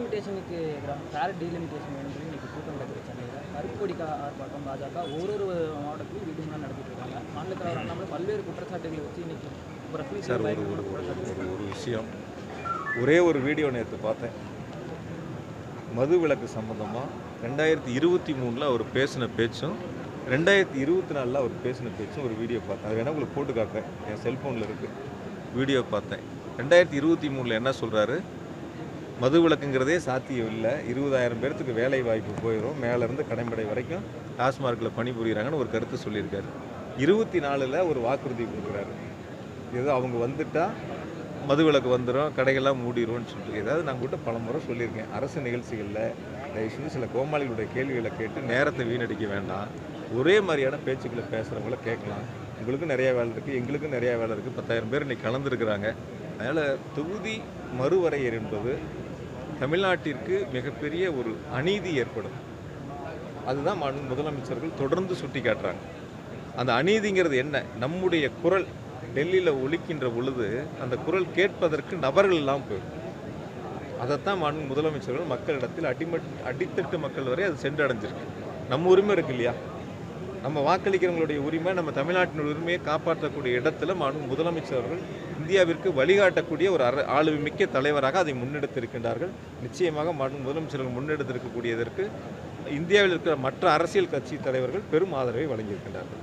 டெலிமிட்டேஷனுக்கு எதிராக fair delimitation வேணும்னு சொல்லி இன்றைக்கி கூட்டம் நடக்குது சென்னையில். கருப்பொடி ஆர்ப்பாட்டம் பாஜக ஒரு மாவட்டத்திலும் விடுமுறை நடத்திட்டு இருக்காங்க. மாநில தலைவர் அண்ணாமலை பல்வேறு குற்றச்சாட்டுகளை வச்சு இன்னைக்கு சார் ஒரு விஷயம், ஒரே ஒரு வீடியோ நேற்று பார்த்தேன். மது விலக்கு சம்மந்தமாக 2023 அவர் பேசின பேச்சும் 2024 அவர் பேசின பேச்சும் ஒரு வீடியோ பார்த்தேன். அது வேணால் உங்களுக்கு போட்டு காட்டுறேன், என் செல்ஃபோனில் இருக்குது. வீடியோ பார்த்தேன். 2023 என்ன சொல்கிறாரு, மது விலக்குங்கிறதே சாத்தியம் இல்லை, 20,000 பேர்த்துக்கு வேலை வாய்ப்பு போயிடும், மேலேருந்து கடைமடை வரைக்கும் டாஸ்மார்க்கில் பணிபுரிகிறாங்கன்னு ஒரு கருத்து சொல்லியிருக்காரு. 24 ஒரு வாக்குறுதி கொடுக்குறாரு, ஏதோ அவங்க வந்துட்டால் மது விலக்கு வந்துடும், கடைகள்லாம் மூடிடுவோம்னு சொல்லிட்டு. ஏதாவது நான் கூட பல முறை சொல்லியிருக்கேன், அரசு நிகழ்ச்சிகளில் தயவுசெய்து சில கோமாளிகளுடைய கேள்விகளை கேட்டு நேரத்தை வீணடிக்க வேண்டாம். ஒரே மாதிரியான பேச்சுக்களை பேசுகிறவங்கள கேட்கலாம். உங்களுக்கும் நிறையா வேலை இருக்குது, எங்களுக்கும் நிறையா வேலை இருக்குது. 10,000 பேர் இன்றைக்கி கலந்துருக்கிறாங்க. அதனால் தொகுதி மறுவரையறை என்பது தமிழ்நாட்டிற்கு மிகப்பெரிய ஒரு அநீதி ஏற்படும். அதுதான் முதலமைச்சர்கள் தொடர்ந்து சுட்டி காட்டுறாங்க. அந்த அநீதிங்கிறது என்ன, நம்முடைய குரல் டெல்லியில் ஒலிக்கின்ற பொழுது அந்த குரல் கேட்பதற்கு நபர்கள் எல்லாம் போயிடும். அதைத்தான் முதலமைச்சர்கள் மக்களிடத்தில் அடித்தட்டு மக்கள் வரை அது சென்றடைஞ்சிருக்கு. நம்ம உரிமை இருக்கு இல்லையா, நம்ம வாக்களிக்கிறவங்களுடைய உரிமை, நம்ம தமிழ்நாட்டின் உரிமையை காப்பாற்றக்கூடிய இடத்துல முதலமைச்சர்கள் இந்தியாவிற்கு வழிகாட்டக்கூடிய ஒரு ஆளுமிக்க தலைவராக அதை முன்னெடுத்திருக்கின்றார்கள். நிச்சயமாக முதலமைச்சர்கள் முன்னெடுத்திருக்கக்கூடியதற்கு இந்தியாவில் இருக்கிற மற்ற அரசியல் கட்சி தலைவர்கள் பெரும் ஆதரவை வழங்கியிருக்கின்றார்கள்.